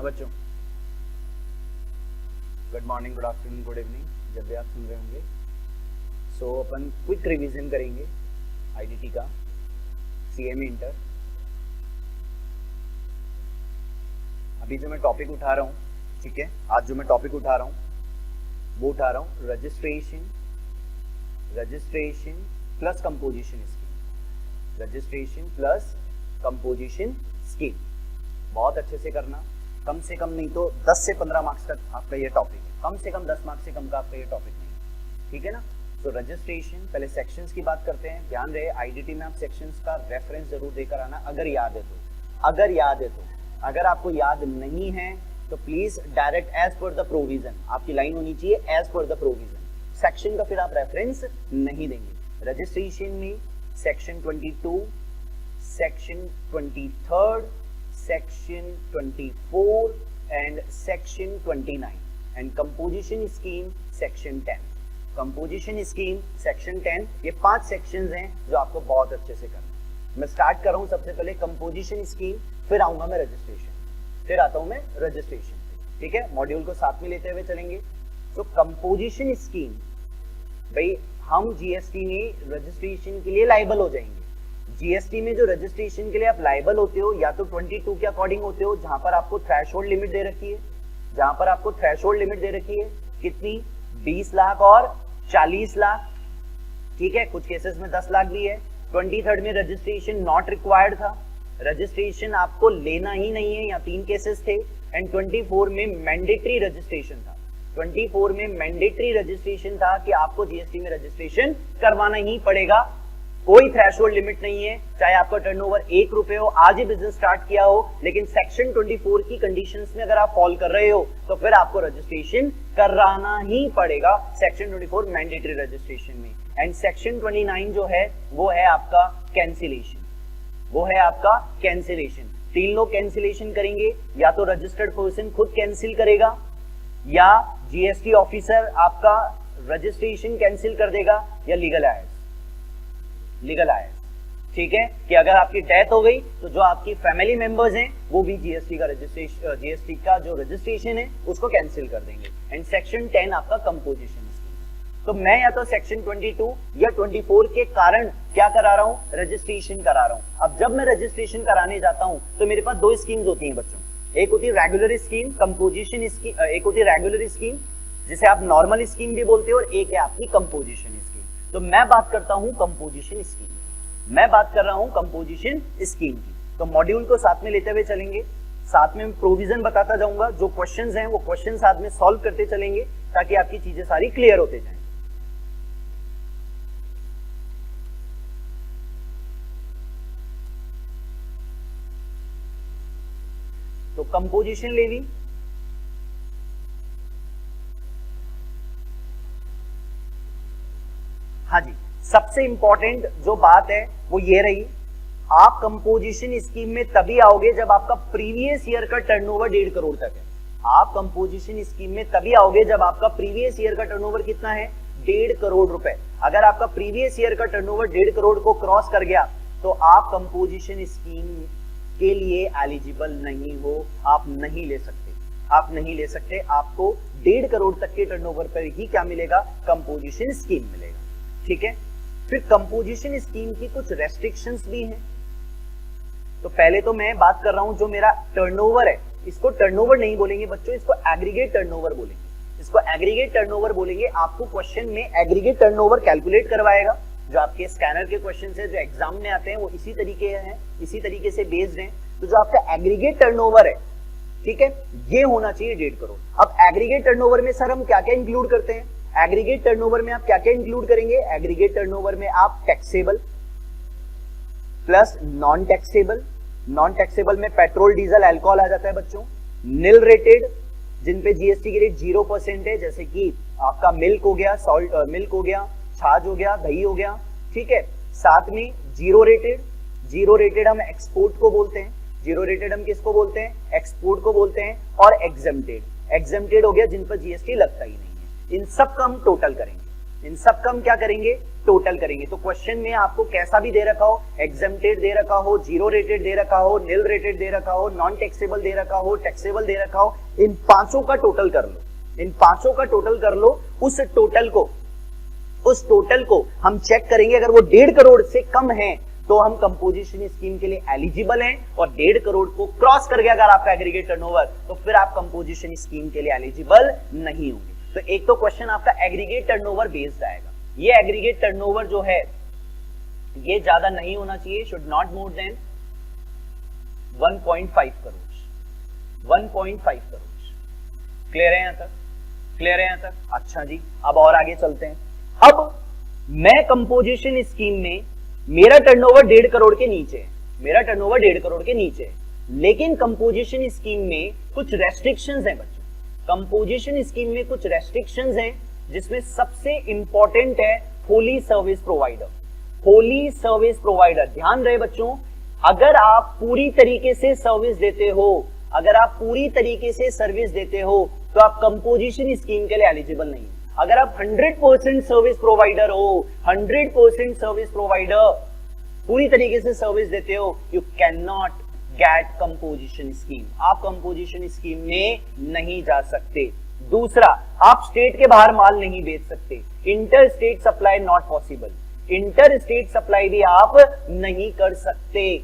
हाँ बच्चों, good morning, good afternoon, good evening, जब भी आप सुन रहे होंगे। सो अपन क्विक रिवीजन करेंगे आईडीटी का, सीएमए इंटर। अभी जो मैं टॉपिक उठा रहा हूँ, ठीक है, आज जो मैं टॉपिक उठा रहा हूँ वो उठा रहा हूँ registration plus composition scheme, registration plus composition scheme. बहुत अच्छे से करना, कम से कम नहीं तो 10 से 15 मार्क्स तक आपका ये टॉपिक है, कम से कम 10 मार्क्स से कम का आपका ये टॉपिक नहीं, ठीक है ना। तो रजिस्ट्रेशन, पहले सेक्शंस की बात करते हैं। ध्यान रहे आईडीटी में आप सेक्शंस का रेफरेंस जरूर देकर आना, अगर याद है तो। अगर आपको याद नहीं है तो please direct as per the provision, आपकी लाइन होनी चाहिए as per the provision, section का फिर आप रेफरेंस नहीं देंगे। रजिस्ट्रेशन में section 22, section 23, section 24 and section 29 and composition scheme section 10। composition scheme section 10, ये 5 sections हैं जो आपको बहुत अच्छे से करना। मैं स्टार्ट कर रहा हूँ सबसे पहले composition scheme, फिर आऊंगा मैं रजिस्ट्रेशन, फिर आता हूँ मैं रजिस्ट्रेशन, ठीक है। मॉड्यूल को साथ में लेते हुए चलेंगे। तो composition scheme, भाई हम जीएसटी में रजिस्ट्रेशन के लिए लाइबल हो जाएंगे। जीएसटी में जो रजिस्ट्रेशन के लिए आप लाइबल होते हो या तो 22 के अकॉर्डिंग होते हो, जहां पर आपको थ्रेशोल्ड लिमिट दे रखी है, कितनी, 20 लाख और 40 लाख, ठीक है। कुछ केसेस में 10 लाख भी है। 23 में रजिस्ट्रेशन नॉट रिक्वायर्ड था, रजिस्ट्रेशन आपको लेना ही नहीं है, या 3 केसेस थे। एंड 24 में मैंडेटरी रजिस्ट्रेशन था, 24 में मैंडेटरी रजिस्ट्रेशन था कि आपको जीएसटी में रजिस्ट्रेशन करवाना ही पड़ेगा। कोई थ्रेशोल्ड लिमिट नहीं है, चाहे आपका टर्नओवर 1 रुपए हो, आज ही बिजनेस स्टार्ट किया हो, लेकिन सेक्शन 24 की कंडीशंस में अगर आप फॉल कर रहे हो तो फिर आपको रजिस्ट्रेशन कराना ही पड़ेगा सेक्शन 24 मैंडेटरी रजिस्ट्रेशन में। एंड सेक्शन 29 जो है वो है आपका कैंसिलेशन, 3 लोग कैंसिलेशन करेंगे, या तो रजिस्टर्ड पर्सन खुद कैंसिल करेगा या जीएसटी ऑफिसर आपका रजिस्ट्रेशन कैंसिल कर देगा, या लीगल आयर्स, ठीक है। कि अगर आपकी डेथ हो गई तो जो आपकी फैमिली मेंबर्स हैं वो भी जीएसटी का जो रजिस्ट्रेशन है उसको कैंसिल कर देंगे। एंड सेक्शन 10 आपका कंपोजिशन स्कीम। तो मैं या तो सेक्शन 22 या 24 के कारण क्या करा रहा हूं, रजिस्ट्रेशन करा रहा हूं। अब जब मैं रजिस्ट्रेशन कराने जाता हूं तो मेरे पास 2 स्कीम्स होती हैं बच्चों, एक होती है रेगुलर स्कीम, कंपोजिशन स्कीम, एक होती है रेगुलर स्कीम जिसे आप नॉर्मल स्कीम भी बोलते हो, और एक है आपकी कंपोजिशन स्कीम। तो मैं बात करता हूं कंपोजिशन स्कीम की, तो मॉड्यूल को साथ में लेते हुए चलेंगे, साथ में प्रोविजन बताता जाऊंगा, जो क्वेश्चंस हैं वो क्वेश्चन साथ में सॉल्व करते चलेंगे ताकि आपकी चीजें सारी क्लियर होते जाएं। तो कंपोजिशन लेवी, हाँ जी, सबसे इंपॉर्टेंट जो बात है वो ये रही, आप कंपोजिशन स्कीम में तभी आओगे जब आपका प्रीवियस ईयर का टर्नओवर 1.5 करोड़ तक है। आप कंपोजिशन स्कीम में तभी आओगे जब आपका प्रीवियस ईयर का टर्नओवर कितना है, 1.5 करोड़ रुपए। अगर आपका प्रीवियस ईयर का टर्नओवर 1.5 करोड़ को क्रॉस कर गया तो आप कंपोजिशन स्कीम के लिए एलिजिबल नहीं हो, आप नहीं ले सकते। आपको 1.5 करोड़ तक के टर्नओवर पर ही क्या मिलेगा, कंपोजिशन स्कीम मिलेगा, ठीक है। फिर कंपोजिशन स्कीम की कुछ रेस्ट्रिक्शंस भी हैं। तो पहले तो मैं बात कर रहा हूं जो मेरा टर्नओवर है, इसको टर्नओवर नहीं बोलेंगे बच्चों, इसको एग्रीगेट टर्नओवर बोलेंगे। आपको क्वेश्चन में एग्रीगेट टर्नओवर कैलकुलेट करवाएगा, जो आपके स्कैनर के क्वेश्चन है जो एग्जाम में आते हैं वो इसी तरीके से बेस्ड हैं। तो जो आपका एग्रीगेट टर्नओवर है, ठीक है, ये होना चाहिए 1.5 करोड़। अब एग्रीगेट टर्नओवर में सर हम क्या क्या इंक्लूड करते हैं, एग्रीगेट टर्नओवर में आप क्या क्या इंक्लूड करेंगे, एग्रीगेट टर्नओवर में आप टैक्सेबल प्लस नॉन टैक्सेबल में पेट्रोल, डीजल, अल्कोहल आ जाता है बच्चों। निल रेटेड, जिन पे जीएसटी की रेट 0% है, जैसे कि आपका मिल्क हो गया, मिल्क हो गया, छाछ हो गया, दही हो गया, ठीक है। साथ में जीरो रेटेड हम एक्सपोर्ट को बोलते हैं, हम किसको बोलते हैं, एक्सपोर्ट को बोलते हैं। और एग्जेम्प्टेड हो गया जिन पर जीएसटी लगता ही नहीं है। इन सब का हम टोटल करेंगे, इन सब का हम क्या करेंगे, टोटल करेंगे। तो क्वेश्चन में आपको कैसा भी दे रखा हो, एग्जेम्प्टेड दे रखा हो, जीरो रेटेड दे रखा हो, नील रेटेड दे रखा हो, नॉन टैक्सेबल दे रखा हो, टैक्सेबल दे रखा हो, इन पांचों का टोटल कर लो, इन पांचों का टोटल कर लो। उस टोटल को हम चेक करेंगे, अगर वो 1.5 करोड़ से कम है तो हम कंपोजिशन स्कीम के लिए एलिजिबल हैं, और 1.5 करोड़ को क्रॉस कर गया अगर आपका एग्रीगेट टर्नओवर, तो फिर आप कंपोजिशन स्कीम के लिए एलिजिबल नहीं होंगे। तो एक तो क्वेश्चन आपका एग्रीगेट टर्नओवर बेस्ड आएगा। ये एग्रीगेट टर्नओवर जो है ये ज्यादा नहीं होना चाहिए, should not more than 1.5 crore, 1.5 crore. Clear है यहां तक, क्लियर है यहां तक? अच्छा जी, अब और आगे चलते हैं। अब मैं कंपोजिशन स्कीम में मेरा टर्नओवर 1.5 करोड़ के नीचे है, मेरा टर्नओवर 1.5 करोड़ के नीचे है, लेकिन कंपोजिशन स्कीम में कुछ रेस्ट्रिक्शंस हैं बच्चों। कंपोजिशन स्कीम में कुछ रेस्ट्रिक्शंस हैं, जिसमें सबसे इंपॉर्टेंट है Holi service provider. Holi service provider, ध्यान रहे बच्चों, अगर आप पूरी तरीके से सर्विस देते हो, अगर आप पूरी तरीके से सर्विस देते हो तो आप कंपोजिशन स्कीम के लिए एलिजिबल नहीं। अगर आप 100% सर्विस प्रोवाइडर हो, 100% सर्विस प्रोवाइडर पूरी तरीके से सर्विस देते हो, you can not gate composition scheme, आप कंपोजिशन स्कीम में नहीं जा सकते। दूसरा, आप स्टेट के बाहर माल नहीं बेच सकते, inter state supply not possible, inter state supply भी आप नहीं कर सकते।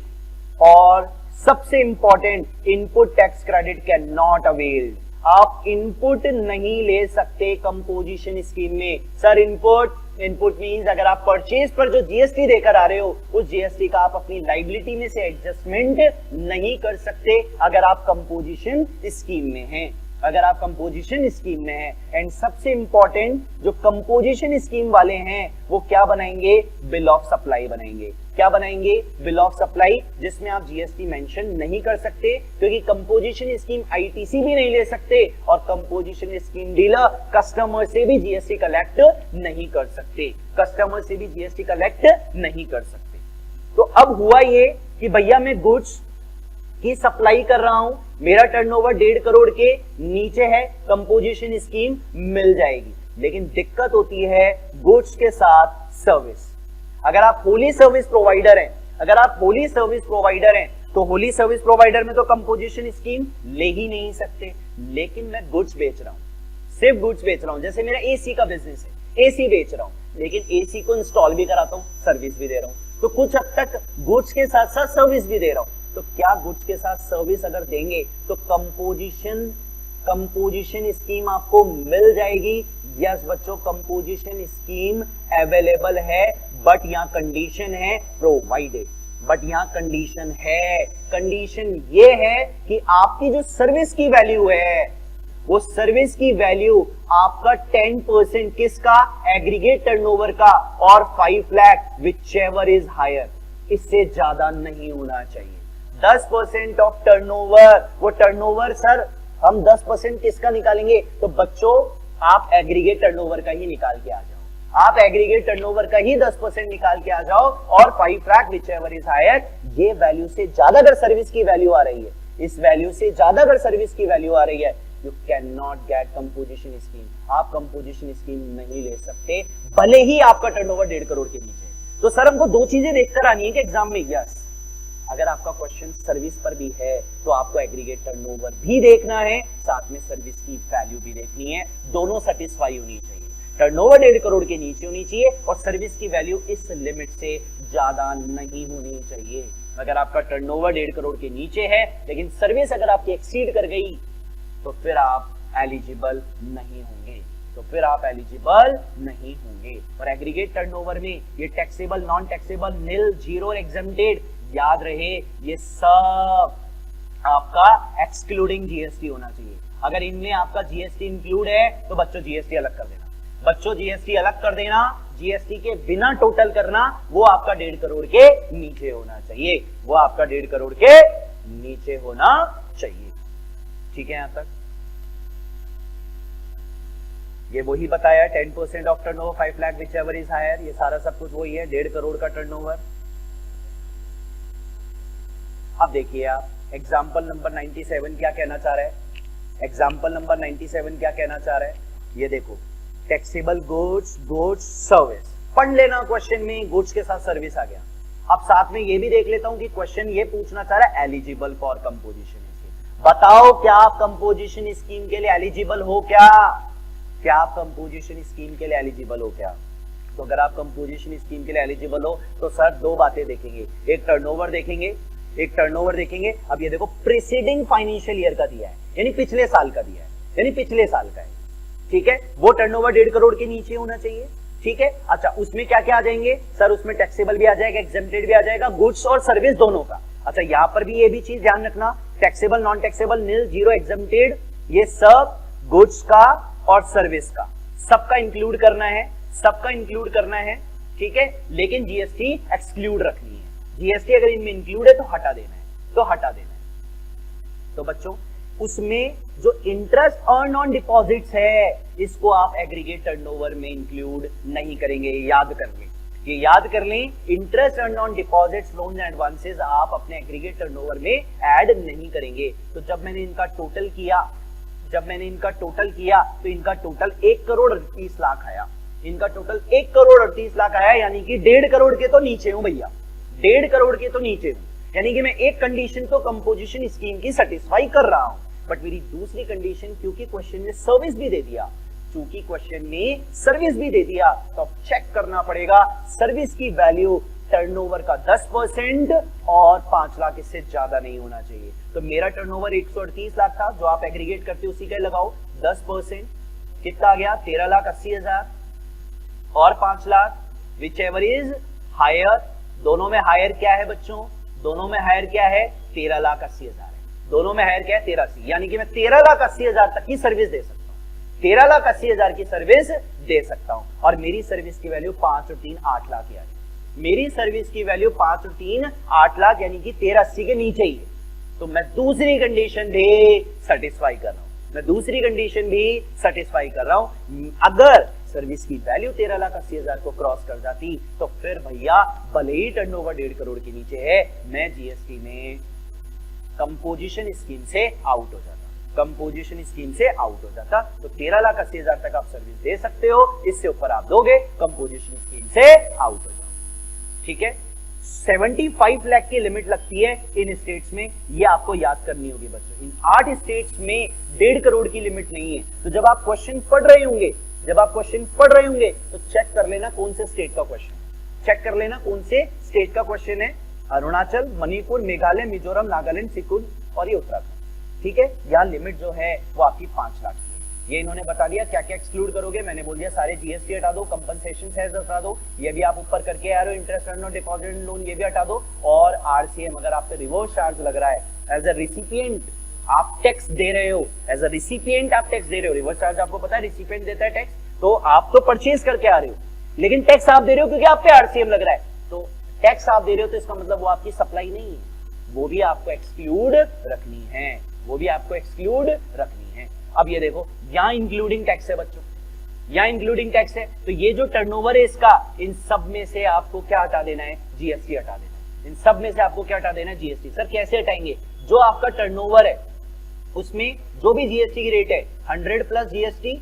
और सबसे important, input tax credit can not availed, आप इनपुट नहीं ले सकते कंपोजिशन स्कीम में। सर इनपुट मींस अगर आप परचेज पर जो जीएसटी देकर आ रहे हो, उस जीएसटी का आप अपनी लायबिलिटी में से एडजस्टमेंट नहीं कर सकते अगर आप कंपोजिशन स्कीम में हैं, अगर आप कंपोजिशन स्कीम में हैं। एंड सबसे इंपॉर्टेंट, जो कंपोजिशन स्कीम वाले हैं वो क्या बनाएंगे, बिल ऑफ सप्लाई बनाएंगे। क्या बनाएंगे, बिल ऑफ सप्लाई, जिसमें आप जीएसटी मेंशन नहीं कर सकते, क्योंकि कंपोजिशन स्कीम आईटीसी भी नहीं ले सकते, और कंपोजिशन स्कीम डीलर कस्टमर से भी जीएसटी कलेक्ट नहीं कर सकते, कस्टमर से भी जीएसटी कलेक्ट नहीं कर सकते। तो अब हुआ ये कि भैया मैं गुड्स की सप्लाई कर रहा हूं, मेरा टर्नओवर 1.5 करोड़ के नीचे है, कंपोजिशन स्कीम मिल जाएगी। लेकिन दिक्कत होती है गुड्स के साथ सर्विस। अगर आप होली सर्विस प्रोवाइडर हैं, अगर आप होली सर्विस प्रोवाइडर हैं, तो होली सर्विस प्रोवाइडर में तो कंपोजिशन स्कीम ले ही नहीं सकते। लेकिन मैं गुड्स बेच रहा हूं, सिर्फ गुड्स बेच रहा हूं, जैसे मेरा एसी का बिजनेस है, एसी बेच रहा हूं, लेकिन एसी को इंस्टॉल भी कराता हूं, सर्विस भी दे रहा हूं, तो कुछ हद तक गुड्स के साथ साथ सर्विस भी दे रहा हूं। तो क्या गुड्स के साथ सर्विस अगर देंगे तो कंपोजिशन स्कीम आपको मिल जाएगी? यस बच्चों, कंपोजिशन स्कीम अवेलेबल है, बट यहां कंडीशन है प्रोवाइडेड, बट यहां कंडीशन है, कंडीशन ये है कि आपकी जो सर्विस की वैल्यू है, वो सर्विस की वैल्यू आपका 10% किसका, एग्रीगेट टर्नओवर का, और 5 लाख व्हिचएवर इज हायर, इससे ज्यादा नहीं होना चाहिए। 10% ऑफ टर्नओवर, वो टर्नओवर सर हम 10% किसका निकालेंगे, तो बच्चों आप एग्रीगेट टर्नओवर का ही निकाल के आ जाओ, आप एग्रीगेट टर्नओवर का ही 10% निकाल के आ जाओ, और 5 लाख व्हिचएवर इज हायर, ये वैल्यू से ज्यादा अगर सर्विस की वैल्यू आ रही है, इस वैल्यू से ज्यादा अगर सर्विस की वैल्यू आ रही है, you can not gate composition scheme, आप कंपोजिशन स्कीम नहीं ले सकते, भले ही आपका टर्नओवर 1.5 करोड़ के नीचे। तो सर हमको दो चीजें देखकर आनी है कि एग्जाम में, यस अगर आपका क्वेश्चन सर्विस पर भी है तो आपको एग्रीगेट टर्नओवर भी देखना है, साथ में सर्विस की वैल्यू भी देखनी है, दोनों सेटिस्फाई होनी चाहिए। टर्नओवर 1.5 करोड़ के नीचे होनी चाहिए और सर्विस की वैल्यू इस लिमिट से ज्यादा नहीं होनी चाहिए। अगर आपका टर्नओवर 1.5 करोड़ के नीचे है लेकिन सर्विस अगर आपकी एक्सीड कर गई तो फिर आप एलिजिबल नहीं होंगे, तो फिर आप एलिजिबल नहीं होंगे। और एग्रीगेट टर्नओवर में ये टैक्सेबल, नॉन टैक्सेबल, नील, जीरो, एग्जेम्प्टेड, याद रहे ये सब आपका एक्सक्लूडिंग जीएसटी होना चाहिए। अगर इनमें आपका जीएसटी इंक्लूड है तो बच्चों जीएसटी अलग कर देना, बच्चों जीएसटी अलग कर देना, जीएसटी के बिना टोटल करना, वो आपका 1.5 करोड़ के नीचे होना चाहिए, वो आपका 1.5 करोड़ के नीचे होना चाहिए। ठीक है यहां तक? ये वही बताया 10% of turnover 5 lakh whichever is higher, ये सारा सब कुछ वही है, 1.5 करोड़ का टर्नओवर। अब देखिए आप एग्जाम्पल नंबर 97 क्या कहना चाह रहा है, एग्जाम्पल नंबर 97 क्या कहना चाह रहा है, ये देखो टैक्सेबल गुड्स, गुड्स सर्विस। पढ़ लेना क्वेश्चन में गुड्स के साथ सर्विस आ गया। अब साथ में ये भी देख लेता हूं कि क्वेश्चन ये पूछना चाह रहा है एलिजिबल फॉर कंपोजिशन स्कीम। बताओ क्या आप कंपोजिशन स्कीम के लिए एलिजिबल हो क्या? क्या आप कंपोजिशन स्कीम के लिए एलिजिबल हो क्या? तो अगर आप कंपोजिशन स्कीम के लिए एलिजिबल हो तो सर दो बातें देखेंगे, एक टर्नओवर देखेंगे, एक टर्नओवर देखेंगे। अब ये देखो प्रीसीडिंग फाइनेंशियल ईयर का दिया है, यानी पिछले साल का दिया है, यानी पिछले साल का है, ठीक है। वो टर्नओवर 1.5 करोड़ के नीचे होना चाहिए, ठीक है। अच्छा, उसमें क्या क्या आ जाएंगे सर? उसमें टैक्सेबल भी आ जाएगा, एग्जेम्प्टेड भी आ जाएगा, गुड्स और सर्विस दोनों का। अच्छा, यहां पर भी ये भी चीज ध्यान रखना, टैक्सेबल, नॉन टैक्सेबल, निल, जीरो, एग्जेम्प्टेड, ये सब गुड्स का और सर्विस का सबका इंक्लूड करना है, सबका इंक्लूड करना है, ठीक है। लेकिन जीएसटी एक्सक्लूड रखनी है। जीएसटी अगर इनमें इंक्लूड है तो हटा देना है, तो हटा देना है। तो बच्चों उसमें जो इंटरेस्ट अर्न ऑन डिपॉजिट्स है इसको आप एग्रीगेट टर्नओवर में इंक्लूड नहीं करेंगे, याद कर लें, ये याद कर लें। Interest earn on deposits, loans and advances आप अपने एग्रीगेट टर्नओवर में ऐड नहीं करेंगे। तो जब मैंने इनका टोटल किया, तो इनका टोटल 1 करोड़ 38 लाख आया। इनका टोटल 1 करोड़ 38 लाख आया, यानी कि 1.5 करोड़ के तो नीचे हूं भैया, 1.5 करोड़ के तो नीचे हूं। यानी कि मैं एक कंडीशन तो कंपोजिशन स्कीम की सेटिस्फाई कर रहा हूं, बट मेरी दूसरी कंडीशन, क्योंकि क्वेश्चन ने सर्विस भी दे दिया, तो अब चेक करना पड़ेगा सर्विस की वैल्यू टर्नओवर का 10% और 5 लाख इससे ज्यादा नहीं होना चाहिए। तो मेरा टर्नओवर 138 लाख था, जो आप एग्रीगेट करते हो उसी का लगाओ, 10% कितना आ गया? 13,80,000 और 5 lakh, whichever is higher. दोनों में हायर क्या है बच्चों? दोनों में हायर क्या है? 13,80,000 है। दोनों में हायर क्या है? 13,80,000, यानी कि मैं 13,80,000 तक की सर्विस दे सकता हूं, 13,80,000 की सर्विस दे सकता हूं। और मेरी सर्विस की वैल्यू 5 और 3 8 लाख यानी मेरी सर्विस की वैल्यू 5 और 3 8 लाख, यानी कि 1380 के नीचे ही है। तो मैं दूसरी कंडीशन भी सेटिस्फाई कर रहा हूं, अगर सर्विस की वैल्यू 13,80,000 को क्रॉस कर जाती तो फिर भैया भले ही टर्नओवर 1.5 करोड़ के नीचे है, मैं जीएसटी में कंपोजिशन स्कीम से आउट हो जाता, तो 13,80,000 तक आप सर्विस दे सकते हो, इससे ऊपर आप दोगे कंपोजिशन स्कीम से आउट हो जाओ, ठीक है। 75 लाख की लिमिट लगती है इन स्टेट्स में, ये आपको याद करनी होगी बच्चों। इन 8 स्टेट्स में 1.5 करोड़ की लिमिट नहीं है। तो जब आप क्वेश्चन पढ़ रहे होंगे तो चेक कर लेना कौन से स्टेट का क्वेश्चन है। अरुणाचल, मणिपुर, मेघालय, मिजोरम, नागालैंड, सिक्किम और ये उत्तराखंड, ठीक है। यहाँ लिमिट जो है वो आपकी 5 लाख की है। ये इन्होंने बता दिया क्या क्या एक्सक्लूड करोगे, मैंने बोल दिया सारे जीएसटी हटा दो, कंपनसेशन सेस हटा दो, ये भी आप ऊपर करके आ रहे हो, interest earn on deposit loan ये भी हटा दो, और आरसीएम अगर आप पे रिवर्स चार्ज लग रहा है, एज अ रिसिपिएंट आप टैक्स दे रहे हो, रिवर्स चार्ज आपको पता है रिसिपिएंट देता है टैक्स, तो आप तो परचेज करके आ रहे हो लेकिन टैक्स आप दे रहे हो क्योंकि आप पे आरसीएम लग रहा है, तो टैक्स आप दे रहे हो तो इसका मतलब वो आपकी सप्लाई नहीं है, वो भी आपको एक्सक्लूड रखनी है। अब ये देखो यहाँ इंक्लूडिंग टैक्स है बच्चों, तो ये जो टर्नओवर है इसका, इन सब में से आपको क्या हटा देना है? जीएसटी हटा देना है। जीएसटी सर कैसे हटाएंगे? जो आपका टर्नओवर है उसमें जो भी जीएसटी की रेट है 100 प्लस जीएसटी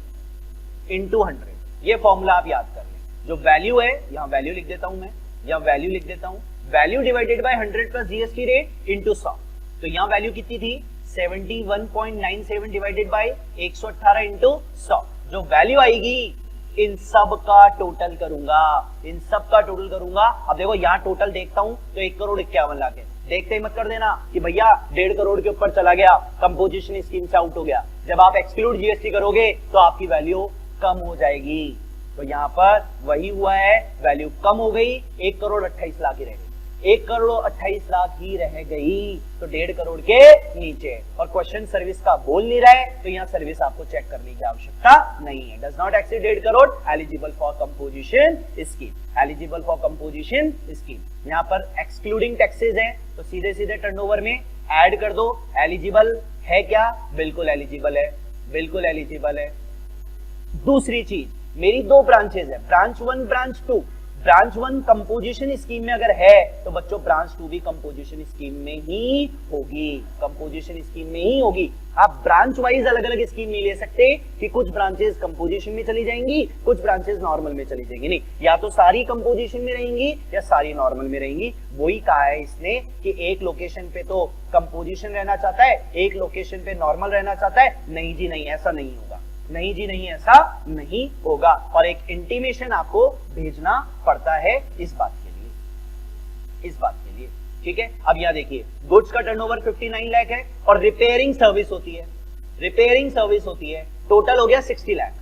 इंटू 100, ये फॉर्मूला आप याद कर लें। जो वैल्यू है, यहाँ वैल्यू लिख देता हूं मैं, value divided by 100 plus GST rate into 100। तो यहाँ वैल्यू कितनी थी? 71.97 डिवाइडेड बाय 118 इंटू 100। जो वैल्यू आएगी इन सब का टोटल करूंगा, अब देखो यहाँ टोटल देखता हूं तो 1,51,00,000 है। देखते ही मत कर देना कि भैया 1.5 करोड़ के ऊपर चला गया, कंपोजिशन स्कीम से आउट हो गया। जब आप एक्सक्लूड जीएसटी करोगे तो आपकी वैल्यू कम हो जाएगी। तो यहाँ पर वही हुआ है, वैल्यू कम हो गई, 1,28,00,000 ही रह गई, तो 1.5 करोड़ के नीचे। और क्वेश्चन सर्विस का बोल नहीं रहा है, तो यहाँ सर्विस आपको चेक करने की आवश्यकता नहीं है। Does not exceed 1.5 crore, eligible for composition scheme. यहाँ पर एक्सक्लूडिंग टैक्सेस है, तो सीधे सीधे टर्नओवर में ऐड कर दो। एलिजिबल है क्या? बिल्कुल एलिजिबल है। दूसरी चीज, मेरी 2 ब्रांचेस है, branch 1 branch 2, branch 1 composition scheme में अगर है तो बच्चों ब्रांच 2 भी कंपोजिशन स्कीम में ही होगी, कंपोजिशन स्कीम में ही होगी। आप ब्रांच वाइज अलग अलग स्कीम नहीं ले सकते कि कुछ ब्रांचेस कंपोजिशन में चली जाएंगी, कुछ ब्रांचेस नॉर्मल में चली जाएंगी, नहीं, या तो सारी कंपोजिशन में रहेंगी या सारी नॉर्मल में रहेंगी। वही कहा है इसने कि एक लोकेशन पे तो कंपोजिशन रहना चाहता है, एक लोकेशन पे नॉर्मल रहना चाहता है। नहीं जी नहीं, ऐसा नहीं होगा, नहीं जी नहीं, ऐसा नहीं होगा। और एक इंटीमेशन आपको भेजना पड़ता है इस बात के लिए, इस बात के लिए, ठीक है। अब यहां देखिए, गुड्स का टर्नओवर 59 लाख है और रिपेयरिंग सर्विस होती है, रिपेयरिंग सर्विस होती है, टोटल हो गया 60 लाख,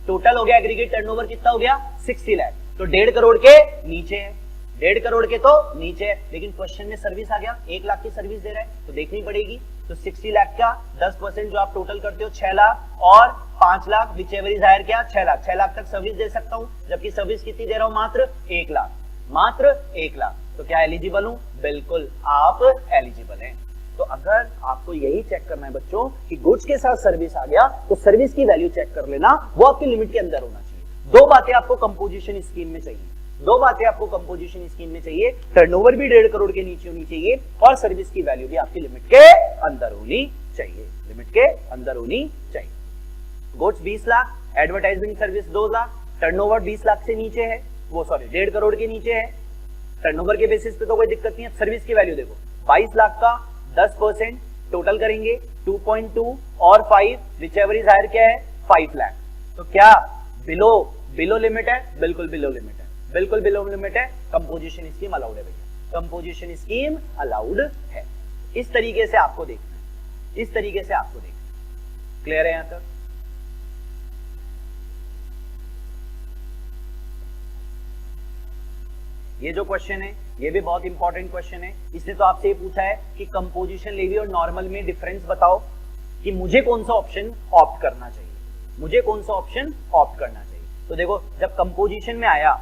टोटल हो गया एग्रीगेट टर्नओवर कितना हो गया 60 लाख। तो 1.5 करोड़ के नीचे है, 1.5 करोड़ के तो नीचे है, लेकिन क्वेश्चन में सर्विस आ गया 1 लाख की सर्विस दे रहा है तो देखनी पड़ेगी। तो 60 लाख का 10% जो आप टोटल करते हो 6 लाख और 5 लाख विचएवर इज हायर क्या 6 लाख, 6 लाख तक सर्विस दे सकता हूं, जबकि सर्विस कितनी दे रहा हूं मात्र 1 लाख, मात्र 1 लाख। तो क्या एलिजिबल हूं? बिल्कुल आप एलिजिबल हैं। तो अगर आपको यही चेक करना है बच्चों कि गुड्स के साथ सर्विस आ गया तो सर्विस की वैल्यू चेक कर लेना, वो आपकी लिमिट के अंदर होना चाहिए। 2 बातें आपको कंपोजिशन स्कीम में चाहिए, 2 बातें आपको कंपोजिशन स्कीम में चाहिए, टर्नओवर भी 1.5 करोड़ के नीचे होनी चाहिए और सर्विस की वैल्यू भी आपकी लिमिट के अंदर होनी चाहिए, लिमिट के अंदर होनी चाहिए। Goods 20 lakh, advertising service 2 lakh, turnover 20 lakh से नीचे है, वो सॉरी 1.5 करोड़ के नीचे है, टर्नओवर के बेसिस पे तो कोई दिक्कत नहीं है। सर्विस की वैल्यू देखो 22 लाख का 10% टोटल करेंगे 2.2 और 5 विचएवर इज हायर क्या है 5 लाख। तो क्या बिलो लिमिट है? बिल्कुल बिलो लिमिट है, बिल्कुल बिलो लिमिट है। कंपोजिशन स्कीम अलाउड है भैया, कंपोजिशन स्कीम अलाउड है। इस तरीके से आपको देखना है, इस तरीके से आपको देखना है। क्लियर है यहां तक? ये जो क्वेश्चन है ये भी बहुत इंपॉर्टेंट क्वेश्चन है। इसने तो आपसे ये पूछा है कि कंपोजिशन लेवी और नॉर्मल में डिफरेंस बताओ, कि मुझे कौन सा ऑप्शन ऑप्ट करना चाहिए, मुझे कौन सा ऑप्शन ऑप्ट करना चाहिए। तो देखो जब कंपोजिशन में आया,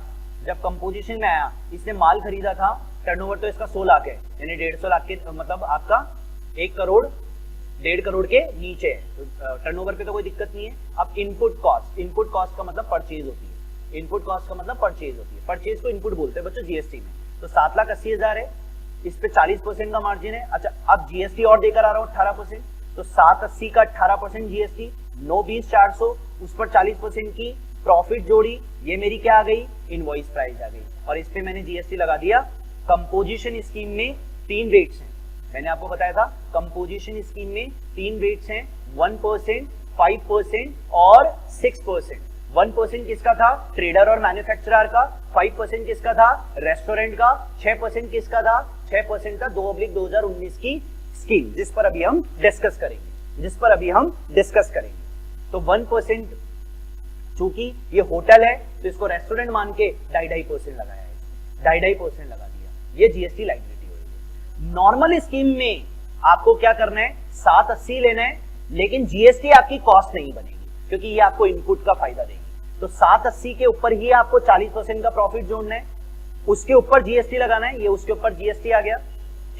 जब कंपोजिशन में आया इसने माल खरीदा था, टर्नओवर तो इसका 100 लाख है, यानी 150 लाख के मतलब आपका 1 करोड़ 1.5 करोड़ के नीचे है, तो टर्नओवर पे तो कोई दिक्कत नहीं है। अब इनपुट कॉस्ट का मतलब परचेज होती है, इनपुट कॉस्ट का मतलब परचेज होती है, परचेज को इनपुट बोलते हैं बच्चों जीएसटी में। तो 7,80,000 है, इस पे 40% का मार्जिन है। अच्छा अब जीएसटी और देकर आ रहा हूं 18%, तो 780 का 18% जीएसटी, 920,400 उस पर 40% की प्रॉफिट जोड़ी, ये मेरी क्या आ गई इनवॉइस प्राइस आ गई, और इस पे मैंने जीएसटी लगा दिया। कंपोजिशन स्कीम में 3 रेट्स हैं, मैंने आपको बताया था कंपोजिशन स्कीम में 3 रेट्स हैं, 1%, 5% और 6%। 1% किसका था? ट्रेडर और मैन्युफैक्चरर का। 5% किसका था? रेस्टोरेंट का। 6% किसका था? 6% था 2/2019 की स्कीम, जिस पर अभी हम डिस्कस करेंगे, जिस पर अभी हम डिस्कस करेंगे। तो 1% चूंकि ये होटल है तो इसको रेस्टोरेंट मान के 2.5% लगाया है, 2.5% लगा दिया, ये जीएसटी लायबिलिटी होगी। नॉर्मल स्कीम में आपको क्या करना है 780 लेना है, लेकिन जीएसटी आपकी कॉस्ट नहीं बनेगी क्योंकि ये आपको इनपुट का फायदा देगी। तो 780 के ऊपर ही आपको 40% का प्रॉफिट जोड़ना है, उसके ऊपर जीएसटी लगाना है, ये उसके ऊपर जीएसटी आ गया,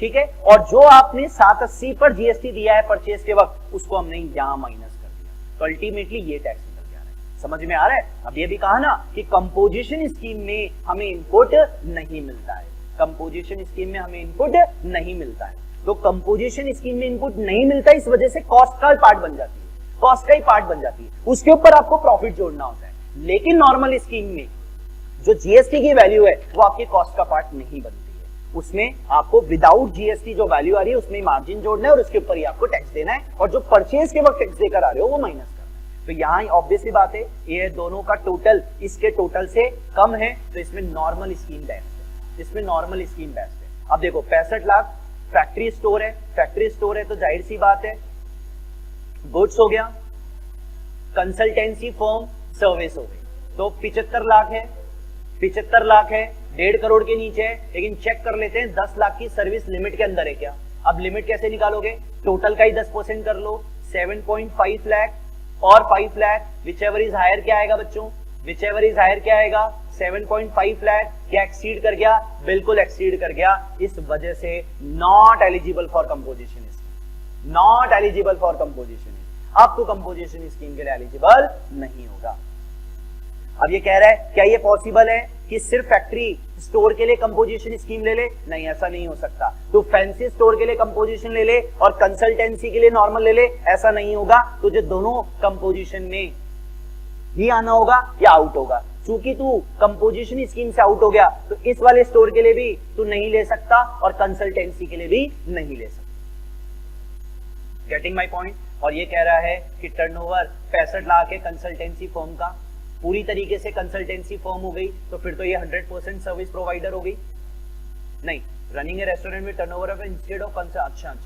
ठीक है। और जो आपने 780 पर जीएसटी दिया है परचेज के वक्त, उसको हमने यहां माइनस कर दिया, तो अल्टीमेटली ये टैक्स निकल के आ रहा है। समझ में आ रहा है? अब ये भी कहा ना कि कंपोजिशन स्कीम में हमें इनपुट नहीं मिलता है, कंपोजिशन स्कीम में हमें इनपुट नहीं मिलता है। तो कंपोजिशन स्कीम में इनपुट नहीं मिलता, इस वजह से कॉस्ट का पार्ट बन जाती है, कॉस्ट का ही पार्ट बन जाती है, उसके ऊपर आपको प्रॉफिट जोड़ना होता है। लेकिन नॉर्मल स्कीम में जो जीएसटी की वैल्यू है वो आपकी कॉस्ट का पार्ट नहीं बनती है, उसमें आपको विदाउट जीएसटी जो वैल्यू आ रही है उसमें मार्जिन जोड़ना है और उसके ऊपर ही आपको टैक्स देना है, और जो परचेज के वक्त टैक्स देकर आ रहे हो वो माइनस करना है। तो यहाँ ऑब्वियसली बात है ये दोनों का टोटल इसके टोटल से कम है, तो इसमें नॉर्मल स्कीम बेस्ट है, इसमें नॉर्मल स्कीम बेस्ट है। अब देखो 65 लाख फैक्ट्री स्टोर है, फैक्ट्री स्टोर है तो जाहिर सी बात है गुड्स हो गया, कंसल्टेंसी फर्म सर्विस हो गई, तो 75 लाख है, 75 लाख है, 1.5 करोड़ के नीचे है, लेकिन चेक कर लेते हैं 10 लाख की सर्विस लिमिट के अंदर है क्या। अब लिमिट कैसे निकालोगे? टोटल का ही 10% कर लो, 7.5 लाख और 5 लाख, विचएवर इज हायर क्या आएगा बच्चों, विचएवर इज हायर क्या आएगा 7.5 लाख। क्या एक्सीड कर गया? बिल्कुल एक्सीड कर गया, इस वजह से not eligible for composition scheme, not eligible for composition, आपको कंपोजिशन स्कीम के लिए एलिजिबल नहीं होगा। अब ये कह रहा है क्या ये पॉसिबल है कि सिर्फ फैक्ट्री स्टोर के लिए कंपोजिशन स्कीम ले ले? नहीं, ऐसा नहीं हो सकता। तो फैंसी स्टोर के लिए कंपोजिशन ले ले और कंसल्टेंसी के लिए नॉर्मल ले ले, ऐसा नहीं होगा। तुझे दोनों कंपोजिशन में ही आना होगा या आउट होगा। चूंकि तू कंपोजिशन स्कीम से आउट हो गया तो इस वाले स्टोर के लिए भी तू नहीं ले सकता और कंसल्टेंसी के लिए भी नहीं ले सकता। Getting my point? और ये कह रहा है कि टर्नओवर 65 लाख है कंसल्टेंसी फर्म का, पूरी तरीके से कंसल्टेंसी फर्म हो गई, तो फिर तो ये 100% सर्विस प्रोवाइडर हो गई। नहीं, रनिंग ए रेस्टोरेंट में टर्नओवर ऑफ इंस्टेड ऑफ अच्छा,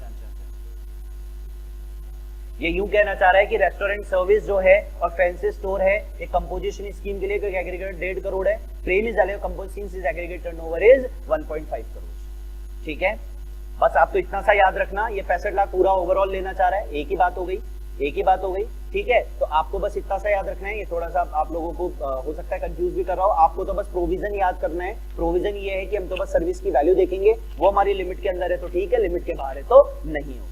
ये यूं कहना चाह रहा है कि रेस्टोरेंट सर्विस जो है और फैंसी स्टोर है, एक कंपोजिशन स्कीम के लिए कोई एग्रीगेट 1.5 करोड़ है, claim is value composition is aggregate turnover is 1.5 crore. ठीक है, बस आपको इतना सा याद रखना, ये 65 लाख पूरा ओवरऑल लेना चाह रहा है। एक ही बात हो गई, एक ही बात हो गई। ठीक है, तो आपको बस इतना सा याद रखना है। ये थोड़ा सा आप लोगों को हो सकता है कंफ्यूज भी कर रहा हो, आपको तो बस प्रोविजन याद करना है। प्रोविजन ये है कि हम तो बस सर्विस की वैल्यू देखेंगे, वो हमारी लिमिट के अंदर है तो ठीक है, लिमिट के बाहर है तो नहीं होगा।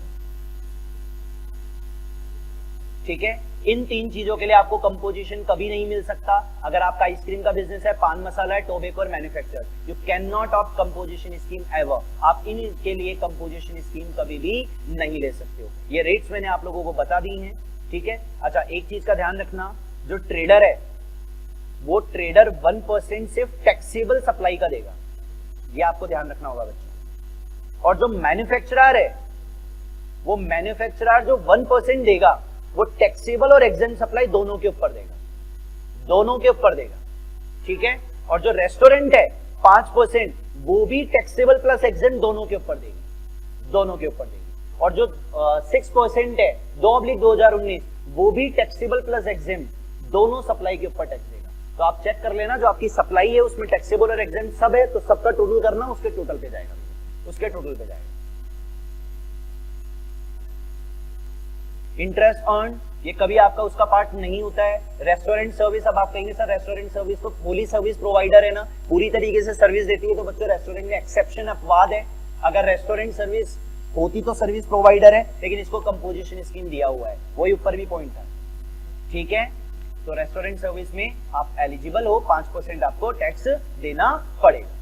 ठीक है, इन 3 चीजों के लिए आपको कंपोजिशन कभी नहीं मिल सकता। अगर आपका आइसक्रीम का बिजनेस है, पान मसाला है, टोबैको और manufacture, you can not opt composition scheme ever. आप इनके लिए कंपोजिशन स्कीम कभी भी नहीं ले सकते हो। ये रेट्स मैंने आप लोगों को बता दी हैं। ठीक है, अच्छा एक चीज का ध्यान रखना, जो ट्रेडर है वो ट्रेडर 1% सिर्फ टैक्सेबल सप्लाई का देगा, ये आपको ध्यान रखना होगा बच्चों। और जो मैन्युफैक्चरर है वो मैन्युफैक्चरर जो 1% देगा वो टैक्सेबल और एग्जेम्प्ट सप्लाई दोनों के ऊपर देगा, दोनों के ऊपर देगा। ठीक है, और जो रेस्टोरेंट है 5% वो भी टैक्सेबल प्लस एग्जेम्प्ट दोनों के ऊपर देगी, दोनों के ऊपर देगी। और जो 6% है 2/2019 वो भी टैक्सेबल प्लस एग्जेम्प्ट दोनों सप्लाई के ऊपर टैक्स देगा। तो आप चेक कर लेना, जो आपकी सप्लाई है उसमें टैक्सेबल और एग्जेम्प्ट सब है, तो सबका टोटल करना, उसके टोटल पे जाएगा, उसके टोटल पे जाएगा। इंटरेस्ट अर्न, ये कभी आपका उसका पार्ट नहीं होता है। रेस्टोरेंट सर्विस, अब आप कहेंगे सर रेस्टोरेंट सर्विस तो फुली सर्विस प्रोवाइडर है ना, पूरी तरीके से सर्विस देती है, तो बच्चों रेस्टोरेंट में एक्सेप्शन अपवाद है। अगर रेस्टोरेंट सर्विस होती तो सर्विस प्रोवाइडर है, लेकिन इसको कंपोजिशन स्कीम दिया हुआ है, वही ऊपर भी पॉइंट था। ठीक है, तो रेस्टोरेंट सर्विस में आप एलिजिबल हो, 5% आपको टैक्स देना पड़ेगा।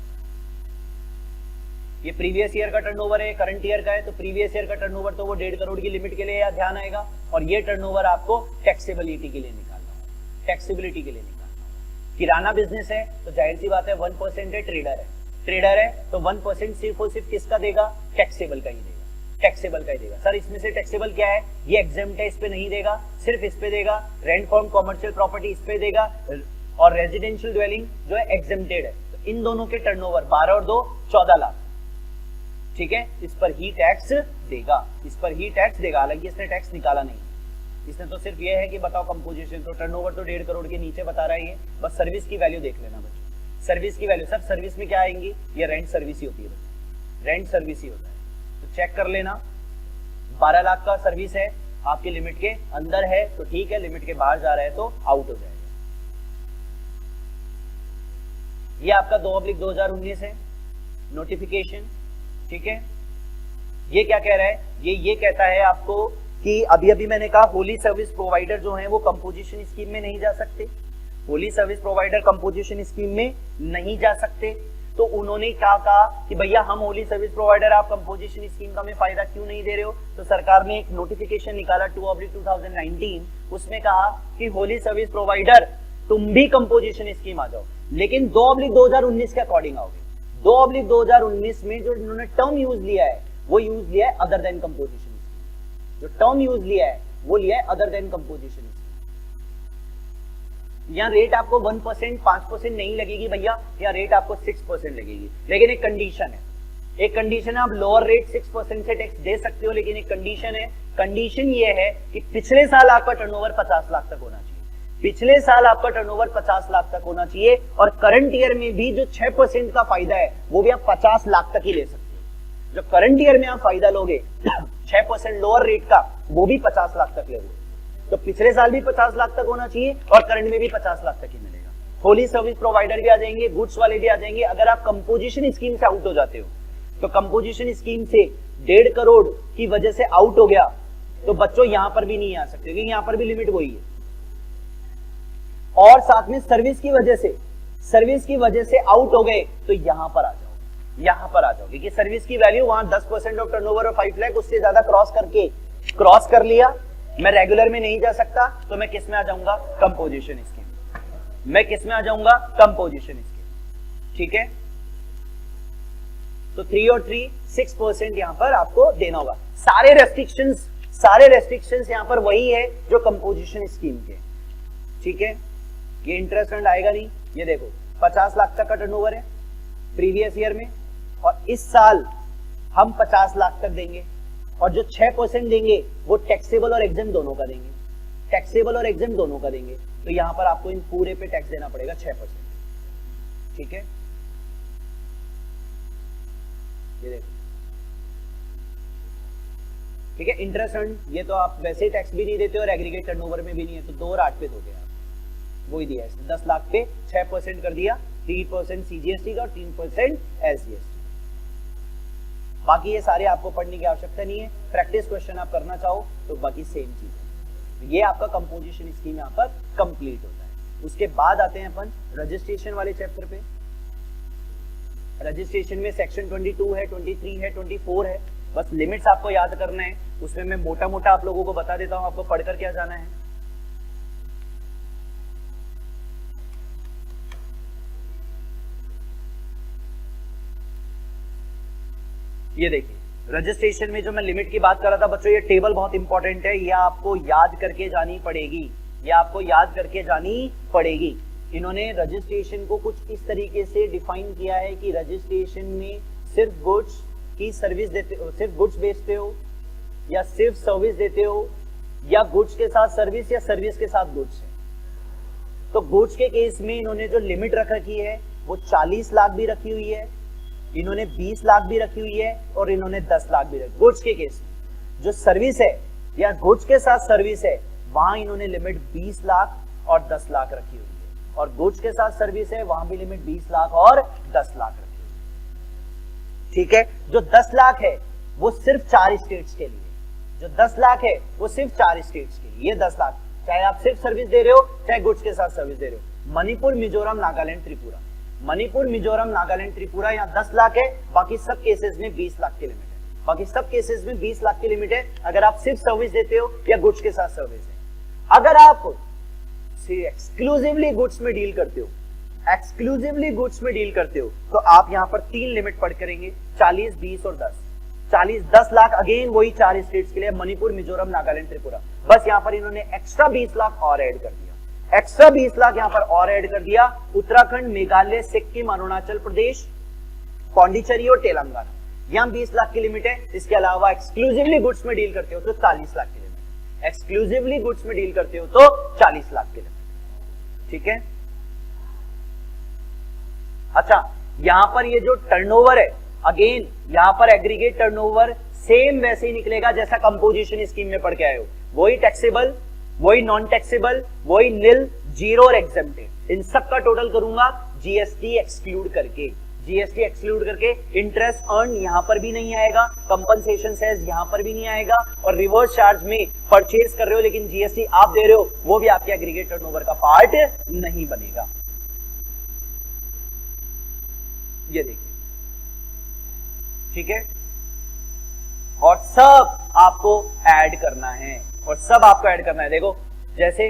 ये प्रीवियस ईयर का टर्नओवर है, करंट ईयर का है, तो प्रीवियस ईयर का टर्नओवर तो वो 1.5 करोड़ की लिमिट के लिए ध्यान आएगा, और ये टर्नओवर आपको टैक्सेबिलिटी के लिए निकालना है, टैक्सेबिलिटी के लिए निकालना है। किराना बिजनेस है तो जाहिर सी बात है 1% है, ट्रेडर है तो 1% सिर्फ और सिर्फ किसका देगा? टैक्सेबल का ही देगा, टैक्सेबल का ही देगा। सर इसमें से टैक्सेबल क्या है? ये एग्जेम्प्ट है, इस पे नहीं देगा, सिर्फ इस पे देगा। रेंट फ्रॉम कॉमर्शियल प्रॉपर्टी इस पे देगा, और रेजिडेंशियल ड्वेलिंग जो है एग्जेम्प्टेड है। तो इन दोनों के टर्नओवर 12 और 2 14 लाख। ठीक है, इस पर ही टैक्स देगा, इस पर ही टैक्स देगा। हालांकि इसने टैक्स निकाला नहीं, इसने तो सिर्फ ये है कि बताओ कंपोजिशन, तो टर्नओवर तो 1.5 करोड़ के नीचे बता रहा है ये, बस सर्विस की वैल्यू देख लेना बच्चों। सर्विस की वैल्यू, सब सर्विस में क्या आएंगी? ये रेंट सर्विस ही होती है, रेंट सर्विस ही होता है। तो चेक कर लेना, 12 लाख का सर्विस है, आपके लिमिट के अंदर है तो ठीक है, लिमिट के बाहर जा रहा है तो आउट हो जाएगा। ये आपका 2/2019 है नोटिफिकेशन। ठीक है, ये क्या कह रहा है? ये कहता है आपको कि अभी अभी मैंने कहा होली सर्विस प्रोवाइडर जो है वो कंपोजिशन स्कीम में नहीं जा सकते, Holi service provider composition scheme में नहीं जा सकते। तो उन्होंने क्या कहा कि भैया हम होली सर्विस प्रोवाइडर, आप कंपोजिशन स्कीम का में फायदा क्यों नहीं दे रहे हो? तो सरकार ने एक नोटिफिकेशन निकाला 2/2019, उसमें कहा कि होली सर्विस प्रोवाइडर तुम भी कंपोजिशन स्कीम आ जाओ, लेकिन 2/2019 के अकॉर्डिंग आओगे। 2/2019 में जो इन्होंने टर्म यूज लिया है वो यूज लिया है अदर देन कंपोजिशन स्कीम, जो टर्म यूज लिया है वो लिया है अदर देन कंपोजिशन स्कीम। यहाँ रेट आपको 1%, 5% नहीं लगेगी भैया, यहाँ रेट आपको 6% लगेगी, लेकिन एक कंडीशन है, एक कंडीशन है, आप लोअर रेट 6% से टैक्स दे सकते हो, लेकिन एक कंडीशन है। कंडीशन ये है कि पिछले साल आपका टर्नओवर 50 लाख तक होना चाहिए, पिछले साल आपका टर्नओवर 50 लाख तक होना चाहिए, और करंट ईयर में भी जो 6% का फायदा है वो भी आप 50 लाख तक ही ले सकते हो। जो करंट ईयर में आप फायदा लोगे 6% लोअर रेट का, वो भी 50 लाख तक लोगे। तो पिछले साल भी 50 लाख तक होना चाहिए और करंट में भी 50 लाख तक ही मिलेगा। होली सर्विस प्रोवाइडर भी आ जाएंगे, गुड्स वाले भी आ जाएंगे। अगर आप कंपोजिशन स्कीम से आउट हो जाते हो, तो कंपोजिशन स्कीम से 1.5 करोड़ की वजह से आउट हो गया, तो बच्चों यहां पर भी नहीं आ सकते, क्योंकि यहां पर भी लिमिट वही है। और साथ में सर्विस की वजह से आउट हो गए तो यहां पर आ जाओ, यहां पर आ जाओ, क्योंकि सर्विस की वैल्यू वहां 10% ऑफ टर्नओवर और 5 लाख उससे ज्यादा क्रॉस कर लिया, मैं रेगुलर में नहीं जा सकता, तो मैं किस में आ जाऊंगा, कंपोजिशन स्कीम। मैं किस में आ जाऊंगा, कंपोजिशन स्कीम। ठीक है, तो 3 और 3 6% यहां पर आपको देना होगा। सारे रेस्ट्रिक्शंस यहां पर वही है जो कंपोजिशन स्कीम के। ठीक है, ये इंटरेस्ट अर्न आएगा नहीं। ये देखो 50 लाख तक का टर्नओवर है प्रीवियस ईयर में, और इस साल हम 50 लाख तक देंगे, और जो 6% देंगे वो टैक्सेबल और एग्जेम्प्ट दोनों का देंगे, टैक्सेबल और एग्जेम्प्ट दोनों का देंगे। तो यहां पर आपको इन पूरे पे टैक्स देना पड़ेगा 6%। ठीक है, ये देखो, ठीक है। इंटरेस्ट अर्न ये तो आप वैसे ही टैक्स भी नहीं देते और एग्रीगेट टर्नओवर में भी नहीं है, तो 2 और 8 पे दोगे आप, वही दिया है। 10 लाख पे 6% कर दिया, 3% सीजीएसटी का और 3% एसजीएसटी। बाकी ये सारे आपको पढ़ने की आवश्यकता नहीं है, प्रैक्टिस क्वेश्चन आप करना चाहो तो बाकी सेम चीज है। ये आपका कंपोजिशन स्कीम यहाँ पर कंप्लीट होता है। उसके बाद आते हैं अपन रजिस्ट्रेशन वाले चैप्टर पे। रजिस्ट्रेशन में सेक्शन 22 है, 23 है, 24 है। बस लिमिट्स आपको याद करना है, उसमें मैं मोटा मोटा आप लोगों को बता देता हूं, आपको पढ़कर क्या जाना है। ये देखिए, रजिस्ट्रेशन में जो मैं लिमिट की बात कर रहा था बच्चों, ये टेबल बहुत इंपॉर्टेंट है, ये आपको याद करके जानी पड़ेगी, ये आपको याद करके जानी पड़ेगी। इन्होंने रजिस्ट्रेशन को कुछ इस तरीके से डिफाइन किया है कि रजिस्ट्रेशन में सिर्फ गुड्स की सर्विस देते हो, सिर्फ गुड्स बेचते हो, या सिर्फ सर्विस देते हो, या गुड्स के साथ सर्विस, या सर्विस के साथ गुड्स है। तो गुड्स के केस में इन्होंने जो लिमिट रख रखी है वो 40 लाख भी रखी हुई है, इन्होंने 20 लाख भी रखी हुई है, और इन्होंने 10 लाख भी रखी। गुड्स के केस में जो सर्विस है या गुड्स के साथ सर्विस है, वहां इन्होंने लिमिट 20 लाख और 10 लाख रखी हुई है, और गुड्स के साथ सर्विस है वहां भी लिमिट 20 लाख और 10 लाख रखी हुई है। ठीक है, जो 10 लाख है वो सिर्फ 4 स्टेट्स के लिए, जो 10 लाख है वो सिर्फ 4 स्टेट्स के लिए। ये 10 लाख चाहे आप सिर्फ सर्विस दे रहे हो, चाहे गुड्स के साथ सर्विस दे रहे हो। मणिपुर, मिजोरम, नागालैंड, त्रिपुरा, मणिपुर, मिजोरम, नागालैंड, त्रिपुरा, यहाँ 10 लाख है, बाकी सब केसेस में 20 लाख की लिमिट है, बाकी सब केसेस में 20 लाख की लिमिट है, अगर आप सिर्फ सर्विस देते हो या गुड्स के साथ सर्विस है। अगर आप एक्सक्लूसिवली गुड्स में डील करते हो, एक्सक्लूसिवली गुड्स में डील करते हो, तो आप यहाँ पर 3 लिमिट पढ़ करेंगे, 40, 20 और 10। 40, 10 लाख अगेन वही 4 स्टेट्स के लिए, मणिपुर, मिजोरम, नागालैंड, त्रिपुरा। बस यहाँ पर इन्होंने एक्स्ट्रा 20 लाख और ऐड कर दिया, एक्स्ट्रा 20 लाख यहाँ पर और ऐड कर दिया। उत्तराखंड, मेघालय, सिक्किम, अरुणाचल प्रदेश, पौंडीचेरी और तेलंगाना, यहाँ 20 लाख की लिमिट है। इसके अलावा एक्सक्लूसिवली गुड्स में डील करते हो तो 40 लाख की लिमिट, एक्सक्लूसिवली गुड्स में डील करते हो तो 40 लाख की लिमिट। ठीक है, अच्छा, यहां पर ये जो टर्नओवर है, अगेन यहां पर एग्रीगेट टर्नओवर सेम वैसे ही निकलेगा जैसा कंपोजिशन स्कीम में पढ़ के आए हो, वही टैक्सेबल, वही नॉन टैक्सेबल, वही निल, जीरो और एग्जेम्प्टेड। इन सब का टोटल करूंगा जीएसटी एक्सक्लूड करके, जीएसटी एक्सक्लूड करके। इंटरेस्ट अर्न यहां पर भी नहीं आएगा, कंपनसेशन सेस यहां पर भी नहीं आएगा, और रिवर्स चार्ज में परचेज कर रहे हो लेकिन जीएसटी आप दे रहे हो, वो भी आपके एग्रीगेट टर्नओवर का पार्ट नहीं बनेगा। ये देखिए, ठीक है, और सब आपको ऐड करना है, और सब आपको ऐड करना है। देखो, जैसे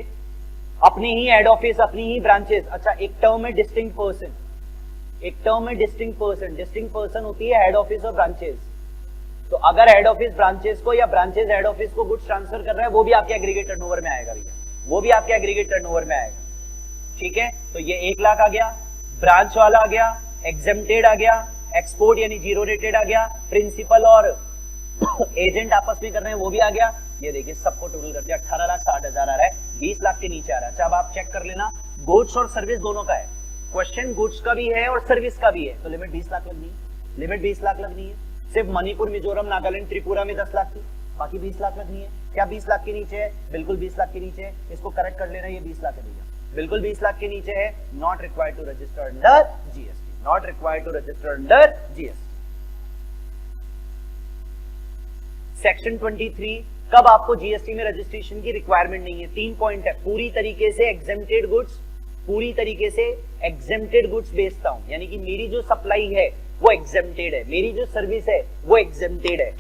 अपनी ही हेड ऑफिस, अपनी ही ब्रांचेस। अच्छा, एक टर्म है डिस्टिंक्ट पर्सन, एक टर्म है डिस्टिंक्ट पर्सन। डिस्टिंक्ट पर्सन होती है हेड ऑफिस और ब्रांचेस। तो अगर हेड ऑफिस ब्रांचेस को या ब्रांचेस हेड ऑफिस को गुड्स ट्रांसफर कर रहा है, वो भी आपके एग्रीगेट टर्नओवर में आएगा भैया, वो भी आपके एग्रीगेट टर्नओवर में आएगा। ठीक है, तो ये 1 लाख आ गया, ब्रांच वाला आ गया, एग्जेम्प्टेड आ गया, एक्सपोर्ट यानी जीरो रेटेड आ गया, प्रिंसिपल और एजेंट आपस में कर रहे हैं वो भी आ गया। ये देखिए, सबको टोटल कर दिया, 18,60,000 आ रहा है, 20 लाख के नीचे आ रहा है। अच्छा, अब आप चेक कर लेना, गुड्स और सर्विस दोनों का है क्वेश्चन, गुड्स का भी है और सर्विस का भी है, तो लिमिट 20 लाख लगनी है, लिमिट 20 लाख लगनी है। सिर्फ मणिपुर, मिजोरम, नागालैंड, त्रिपुरा में 10 लाख की, बाकी 20 लाख लगनी है। क्या 20 लाख के नीचे है? बिल्कुल 20 लाख के नीचे है, इसको करेक्ट कर लेना, ये 20 लाख है भैया, बिल्कुल 20 लाख के नीचे है। Not required to register under GST, not required to register under GST. Section 23, कब आपको जीएसटी में रजिस्ट्रेशन की रिक्वायरमेंट नहीं है? 3 पॉइंट है, पूरी तरीके से एग्जेम्प्टेड गुड्स, पूरी तरीके से एग्जेम्प्टेड गुड्स बेचता हूं, यानी कि मेरी जो सप्लाई है वो एग्जेम्प्टेड है, मेरी जो सर्विस है वो एग्जेम्प्टेड है।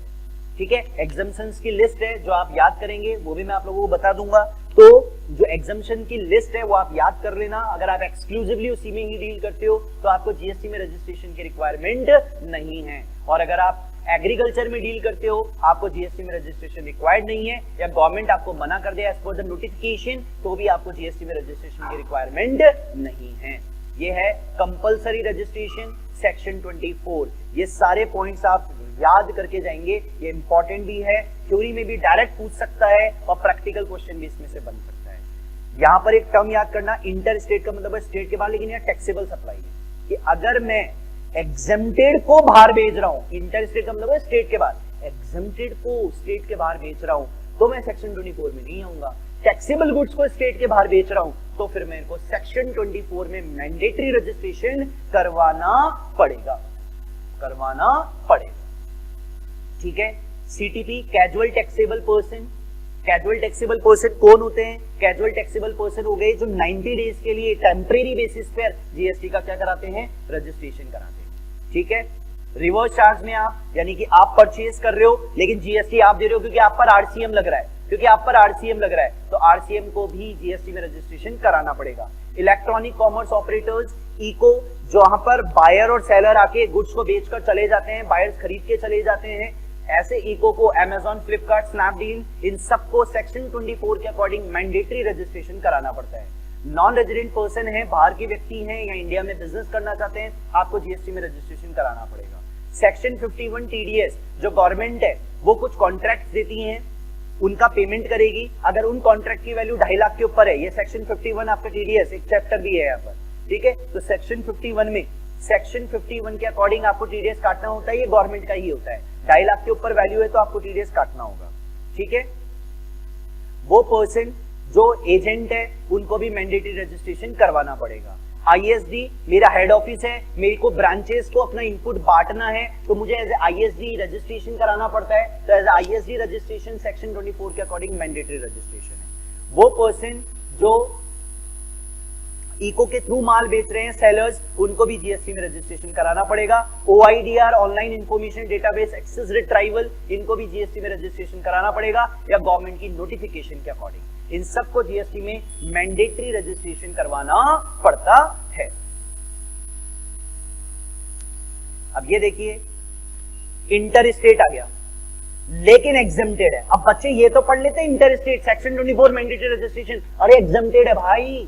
ठीक है, एग्जम्पशंस की लिस्ट है जो आप याद करेंगे, वो भी मैं आप लोगों को बता दूंगा। तो जो एग्जम्पशन की लिस्ट है वो आप याद कर लेना। अगर आप एक्सक्लूसिवली उसी में ही डील करते हो तो आपको जीएसटी में रजिस्ट्रेशन की रिक्वायरमेंट नहीं है, और अगर आप एग्रीकल्चर में डील करते हो आपको जीएसटी में रजिस्ट्रेशन रिक्वायर्ड नहीं है, या गवर्नमेंट आपको मना कर दे एज पर द नोटिफिकेशन, तो भी आपको जीएसटी में रजिस्ट्रेशन की रिक्वायरमेंट नहीं है। ये है कंपल्सरी रजिस्ट्रेशन सेक्शन 24। ये सारे पॉइंट्स आप याद करके जाएंगे, ये इंपॉर्टेंट भी है, थ्योरी में भी डायरेक्ट पूछ सकता है और प्रैक्टिकल क्वेश्चन भी इसमें से बन सकता है। यहां पर एक टर्म याद करना, इंटर स्टेट का मतलब है स्टेट के बाहर, लेकिन यह टैक्सेबल सप्लाई है कि अगर मैं एग्जेम्प्टेड को बाहर भेज रहा हूं, इंटर स्टेट का मतलब है स्टेट के बाहर, एग्जेम्प्टेड को स्टेट के बाहर भेज रहा हूं तो मैं सेक्शन 24 में नहीं आऊंगा। टैक्सेबल गुड्स को स्टेट के बाहर बेच रहा हूं तो फिर मेरे को सेक्शन 24 में मैंडेटरी रजिस्ट्रेशन करवाना पड़ेगा, करवाना पड़ेगा। ठीक है, CTP casual taxable person. Casual taxable person कौन होते हैं? कैजुअल टैक्सेबल पर्सन हो गए जो 90 डेज के लिए टेम्परेरी बेसिस पर जीएसटी का क्या कराते हैं? रजिस्ट्रेशन कराते हैं। ठीक है, रिवर्स चार्ज में आप, यानी कि आप परचेज कर रहे हो लेकिन जीएसटी आप दे रहे हो क्योंकि आप पर आरसीएम लग रहा है, क्योंकि आप पर आरसीएम लग रहा है तो आरसीएम को भी जीएसटी में रजिस्ट्रेशन कराना पड़ेगा। इलेक्ट्रॉनिक कॉमर्स ऑपरेटर्स, इको, जहां पर बायर और सेलर आके गुड्स को बेचकर चले जाते हैं, बायर्स खरीद के चले जाते हैं, ऐसे इको को अमेजॉन, फ्लिपकार्ट, स्नैपडील, इन सबको सेक्शन 24 के अकॉर्डिंग मैंडेटरी रजिस्ट्रेशन कराना पड़ता है। नॉन रेजिडेंट पर्सन है, बाहर के व्यक्ति हैं या इंडिया में बिजनेस करना चाहते हैं, आपको जीएसटी में रजिस्ट्रेशन कराना पड़ेगा। सेक्शन 51 टीडीएस, जो गवर्नमेंट है वो कुछ कॉन्ट्रैक्ट देती है, उनका पेमेंट करेगी, अगर उन कॉन्ट्रैक्ट की वैल्यू 2.5 लाख के ऊपर है, ये सेक्शन 51 आपका टीडीएस एक चैप्टर भी है यहाँ पर। ठीक है, तो सेक्शन 51 में, सेक्शन 51 के अकॉर्डिंग आपको टीडीएस काटना होता है, ये गवर्नमेंट का ही होता है। 2.5 लाख के ऊपर वैल्यू है तो आपको टीडीएस काटना होगा। ठीक है, वो पर्सन जो एजेंट है उनको भी मैंडेटरी रजिस्ट्रेशन करवाना पड़ेगा। आईएसडी, मेरा हेड ऑफिस है, मेरे को ब्रांचेस को अपना इनपुट बांटना है तो मुझे एज आईएसडी रजिस्ट्रेशन कराना पड़ता है, तो एज आईएसडी रजिस्ट्रेशन सेक्शन 24 के अकॉर्डिंग मैंडेटरी रजिस्ट्रेशन है। वो पर्सन जो इको के थ्रू माल बेच रहे हैं, सेलर्स, उनको भी जीएसटी में रजिस्ट्रेशन कराना पड़ेगा। OIDAR, online information database access retrieval, इनको भी जीएसटी में रजिस्ट्रेशन कराना पड़ेगा या गवर्नमेंट की नोटिफिकेशन के अकॉर्डिंग, इन सबको जीएसटी में मैंडेटरी रजिस्ट्रेशन करवाना पड़ता है। अब ये देखिए, इंटर स्टेट आ गया लेकिन एग्जेम्प्टेड है। अब बच्चे ये तो पढ़ लेते हैं inter state section 24 mandatory registration, अरे एग्जेम्प्टेड है भाई,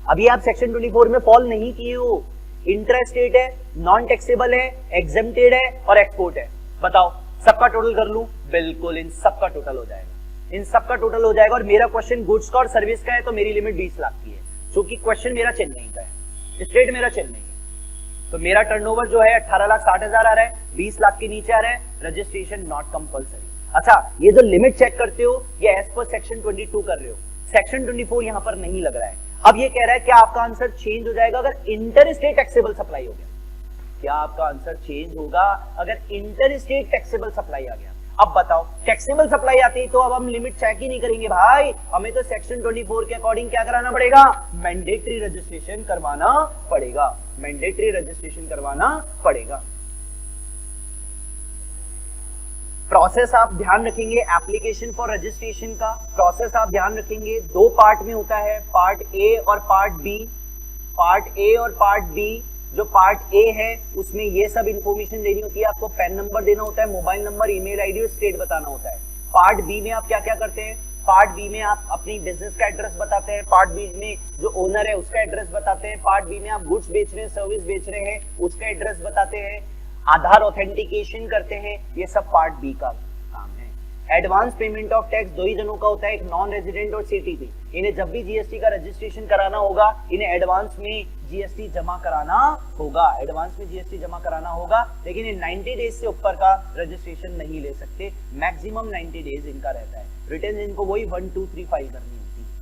अभी आप सेक्शन 24 में फॉल नहीं किए हो। इंटर स्टेट है, नॉन टैक्सेबल है, एग्जेम्प्टेड है और एक्सपोर्ट है। बताओ सबका टोटल कर लूं? बिल्कुल, इन सबका टोटल हो जाएगा, इन सबका टोटल हो जाएगा। और मेरा क्वेश्चन गुड्स का और सर्विस का है तो मेरी लिमिट 20 लाख की है, क्योंकि क्वेश्चन मेरा चेन्नई का है, स्टेट मेरा चेन्नई है, तो मेरा टर्नओवर जो है 18,60,000 आ रहा है, 20 लाख के नीचे आ रहा है, रजिस्ट्रेशन नॉट कंपलसरी। अच्छा, ये जो लिमिट चेक करते हो ये एज पर सेक्शन 22 कर रहे हो, सेक्शन 24 यहां पर नहीं लग रहा है। अब ये कह रहा है क्या आपका आंसर चेंज हो जाएगा अगर इंटर स्टेट टैक्सेबल सप्लाई हो गया? क्या आपका आंसर चेंज होगा अगर इंटर स्टेट टैक्सेबल सप्लाई आ गया? अब बताओ, टैक्सेबल सप्लाई आती है तो अब हम लिमिट चेक ही नहीं करेंगे भाई, हमें तो सेक्शन 24 के अकॉर्डिंग क्या कराना पड़ेगा? मैंडेटरी रजिस्ट्रेशन करवाना पड़ेगा, मैंडेटरी रजिस्ट्रेशन करवाना पड़ेगा। प्रोसेस आप ध्यान रखेंगे, एप्लीकेशन फॉर रजिस्ट्रेशन का प्रोसेस आप ध्यान रखेंगे, 2 पार्ट में होता है, पार्ट ए और पार्ट बी। पार्ट ए और पार्ट बी, जो पार्ट ए है उसमें ये सब इंफॉर्मेशन देनी होती है, आपको पैन नंबर देना होता है, मोबाइल नंबर, ईमेल आईडी और स्टेट बताना होता है। पार्ट बी में आप क्या क्या करते हैं? पार्ट बी में आप अपनी बिजनेस का एड्रेस बताते हैं, पार्ट बी में जो ओनर है उसका एड्रेस बताते हैं, पार्ट बी में आप गुड्स बेच रहे हैं, सर्विस बेच रहे हैं, उसका एड्रेस बताते हैं, आधार ऑथेंटिकेशन करते हैं, ये सब पार्ट बी का काम है। एडवांस पेमेंट ऑफ टैक्स 2 ही जनों का होता है, एक नॉन रेजिडेंट और सीटीपी। इन्हें जब भी जीएसटी का रजिस्ट्रेशन कराना होगा इन्हें एडवांस में जीएसटी जमा कराना होगा, एडवांस में जीएसटी जमा कराना होगा, लेकिन ये 90 डेज से ऊपर का रजिस्ट्रेशन नहीं ले सकते, मैक्सिमम 90 डेज इनका रहता है। रिटर्न इनको वही 1, 2, 3 फाइल करनी होती है।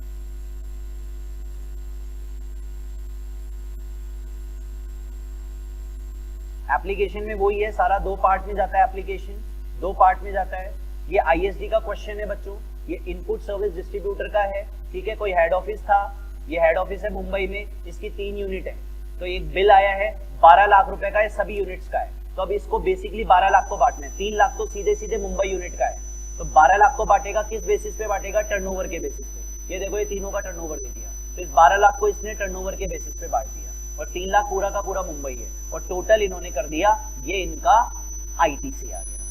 एप्लीकेशन में वही है, सारा 2 पार्ट में जाता है, एप्लीकेशन 2 पार्ट में जाता है। ये आईएसडी का क्वेश्चन है बच्चों, ये इनपुट सर्विस डिस्ट्रीब्यूटर का है, ठीक है, कोई हेड ऑफिस था, ये हेड ऑफिस है मुंबई में, इसकी 3 यूनिट है, तो एक बिल आया है 12 लाख रुपए का है, सभी यूनिट्स का है, तो अब इसको बेसिकली 12 लाख को बांटना है, 3 लाख तो सीधे सीधे मुंबई यूनिट का है, तो 12 लाख को बांटेगा किस बेसिस पे बांटेगा, टर्नओवर के बेसिस पे। ये देखो ये तीनों का टर्नओवर दे दिया, तो इस 12 लाख को इसने टर्नओवर के बेसिस पे बांट दिया, और 3 लाख पूरा का पूरा मुंबई है, और टोटल इन्होंने कर दिया, ये इनका आईटीसी आ गया,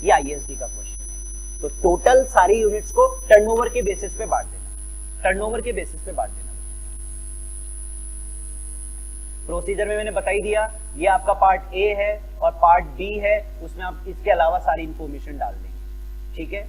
ये आईएसडी का क्वेश्चन है। तो टोटल सारी यूनिट्स को टर्नओवर के बेसिस पे बांट देना, टर्नओवर के बेसिस पे बांट देना। प्रोसीजर में मैंने बता ही दिया, ये आपका पार्ट ए है और पार्ट बी है, उसमें आप इसके अलावा सारी इंफॉर्मेशन डाल देंगे, ठीक है।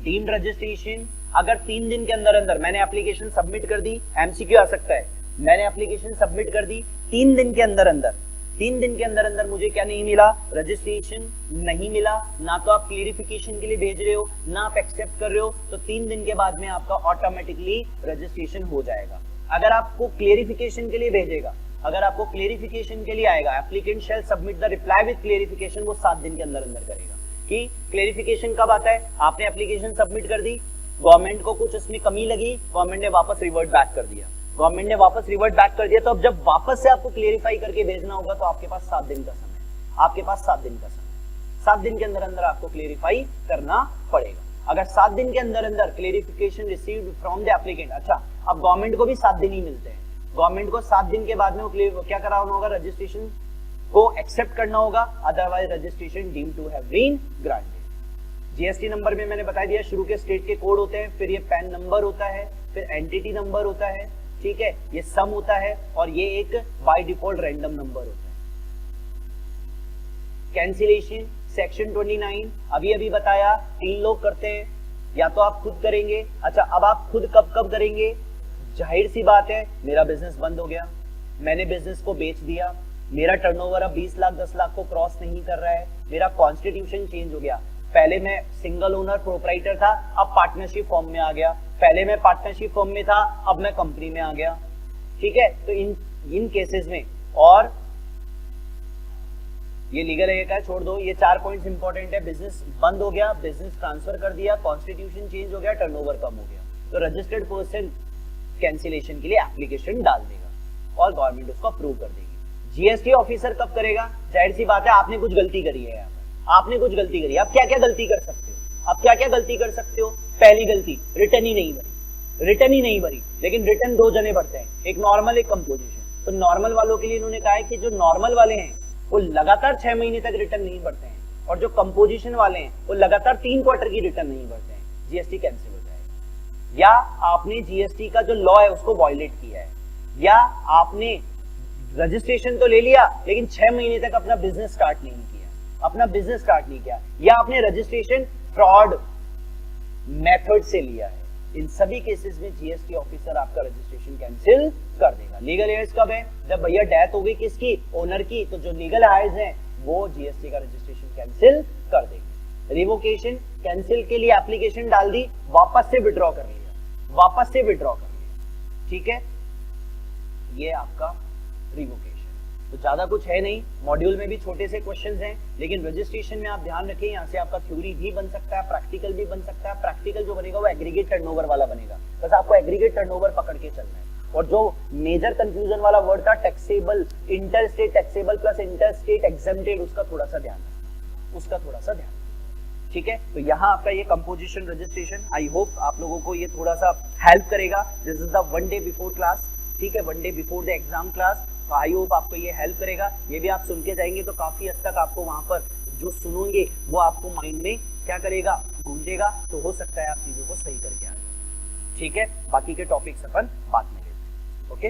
डीम्ड रजिस्ट्रेशन, अगर 3 दिन के अंदर अंदर मैंने एप्लीकेशन सबमिट कर दी, एमसीक्यू आ सकता है, मैंने एप्लीकेशन सबमिट कर दी 3 दिन के अंदर अंदर, 3 दिन के अंदर अंदर मुझे क्या नहीं मिला, रजिस्ट्रेशन नहीं मिला, ना तो आप क्लियरिफिकेशन के लिए भेज रहे हो, ना आप एक्सेप्ट कर रहे हो, तो 3 दिन के बाद में आपका ऑटोमेटिकली रजिस्ट्रेशन हो जाएगा। अगर आपको क्लियरिफिकेशन के लिए भेजेगा, अगर आपको क्लियरिफिकेशन के लिए आएगा, applicant shall submit the reply with clarification, वो 7 दिन के अंदर अंदर करेगा। कि क्लियरिफिकेशन कब आता है, आपने एप्लीकेशन सबमिट कर दी, गवर्नमेंट को कुछ उसमें कमी लगी, गवर्नमेंट ने वापस रिवर्ट बैक कर दिया, गवर्नमेंट ने वापस रिवर्ट बैक कर दिया, तो अब जब वापस से आपको क्लियरिफाई करके भेजना होगा तो आपके पास 7 दिन का समय, आपके पास 7 दिन का समय, 7 दिन के अंदर अंदर आपको क्लियरिफाई करना पड़ेगा। अगर 7 दिन के अंदर अंदर clarification received from the applicant, अच्छा अब गवर्नमेंट को भी 7 दिन ही मिलते हैं, गवर्नमेंट को 7 दिन के बाद में वो क्या कराना होगा, रजिस्ट्रेशन को एक्सेप्ट करना होगा, otherwise registration deemed to have been granted. GST number में मैंने बता दिया, शुरू के स्टेट के कोड होते हैं, फिर ये पैन नंबर होता है, फिर एंटिटी नंबर होता है, ठीक है, ये सम होता है, और ये एक बाय डिफॉल्ट रैंडम नंबर होता है। कैंसिलेशन सेक्शन 29 अभी अभी बताया, 3 लोग करते हैं, या तो आप खुद करेंगे। अच्छा अब आप खुद कब कब करेंगे, जाहिर सी बात है मेरा बिजनेस बंद हो गया, मैंने बिजनेस को बेच दिया, मेरा टर्नओवर अब 20 लाख 10 लाख को क्रॉस नहीं कर रहा है, मेरा कॉन्स्टिट्यूशन चेंज हो गया, पहले मैं सिंगल ओनर प्रोप्राइटर था, अब पार्टनरशिप फॉर्म में आ गया, पहले मैं पार्टनरशिप फॉर्म में था, अब मैं कंपनी में आ गया, ठीक है। तो इन केसेस में, और ये लीगल एरिया का छोड़ दो, ये 4 पॉइंट्स इंपॉर्टेंट है, बिजनेस बंद हो गया, बिजनेस ट्रांसफर कर दिया, कॉन्स्टिट्यूशन चेंज हो गया, टर्नओवर कम हो गया, तो रजिस्टर्ड पर्सन कैंसिलेशन के लिए एप्लीकेशन डाल देगा और गवर्नमेंट उसको अप्रूव कर देगी। जीएसटी ऑफिसर कब करेगा, जाहिर सी बात है आपने कुछ गलती करी है, यहाँ पर आपने कुछ गलती करी है, आप क्या क्या गलती कर सकते हो, आप क्या क्या गलती कर सकते हो। पहली गलती, रिटर्न ही नहीं भरी, रिटर्न ही नहीं भरी, लेकिन रिटर्न 2 जने भरते हैं, एक नॉर्मल एक कंपोजिशन, तो नॉर्मल वालों के लिए इन्होंने कहा है कि जो नॉर्मल वाले हैं वो लगातार 6 महीने तक रिटर्न नहीं भरते हैं, और जो कंपोजिशन वाले हैं वो लगातार 3 क्वार्टर की रिटर्न नहीं भरते हैं, जीएसटी कैंसिल हो जाएगा। या आपने जीएसटी का जो लॉ है उसको वायलेट किया है, या आपने रजिस्ट्रेशन तो ले लिया लेकिन 6 महीने तक अपना बिजनेस स्टार्ट नहीं किया, अपना बिजनेस स्टार्ट नहीं किया, या आपने रजिस्ट्रेशन फ्रॉड मेथड से लिया है, इन सभी केसेस में जीएसटी ऑफिसर आपका रजिस्ट्रेशन कैंसिल कर देगा। लीगल हायर्स कब है, जब भैया डेथ हो गई किसकी, ओनर की, तो जो लीगल हायर्स हैं वो जीएसटी का रजिस्ट्रेशन कैंसिल कर देंगे। रिवोकेशन, कैंसिल के लिए एप्लीकेशन डाल दी, वापस से विड्रॉ कर लिया, वापस से विड्रॉ कर लिया, ठीक है, ये आपका रिवोकेशन। तो ज्यादा कुछ है नहीं, मॉड्यूल में भी छोटे से क्वेश्चंस हैं, लेकिन रजिस्ट्रेशन में आप ध्यान रखें, यहाँ से आपका थ्योरी भी बन सकता है, प्रैक्टिकल भी बन सकता है। प्रैक्टिकल जो बनेगा वो एग्रीगेट टर्नओवर वाला बनेगा, बस आपको एग्रीगेट टर्नओवर पकड़ के चलना है। और जो मेजर कंफ्यूजन वाला वर्ड था taxable, inter state taxable plus inter state exempted, उसका थोड़ा सा ध्यान रखना, उसका थोड़ा सा ध्यान, ठीक है। तो यहाँ आपका ये कंपोजिशन रजिस्ट्रेशन, आई होप आप लोगों को ये थोड़ा सा हेल्प करेगा। This is the 1 day before class, ठीक है, 1 day before the exam class. तो आई होप आपको ये हेल्प करेगा, ये भी आप सुन के जाएंगे तो काफी हद तक आपको वहां पर जो सुनोगे वो आपको माइंड में क्या करेगा, गूंजेगा, तो हो सकता है आप चीजों को सही करके आ जाए, ठीक है। बाकी के टॉपिक्स अपन बाद में लेते हैं, ओके।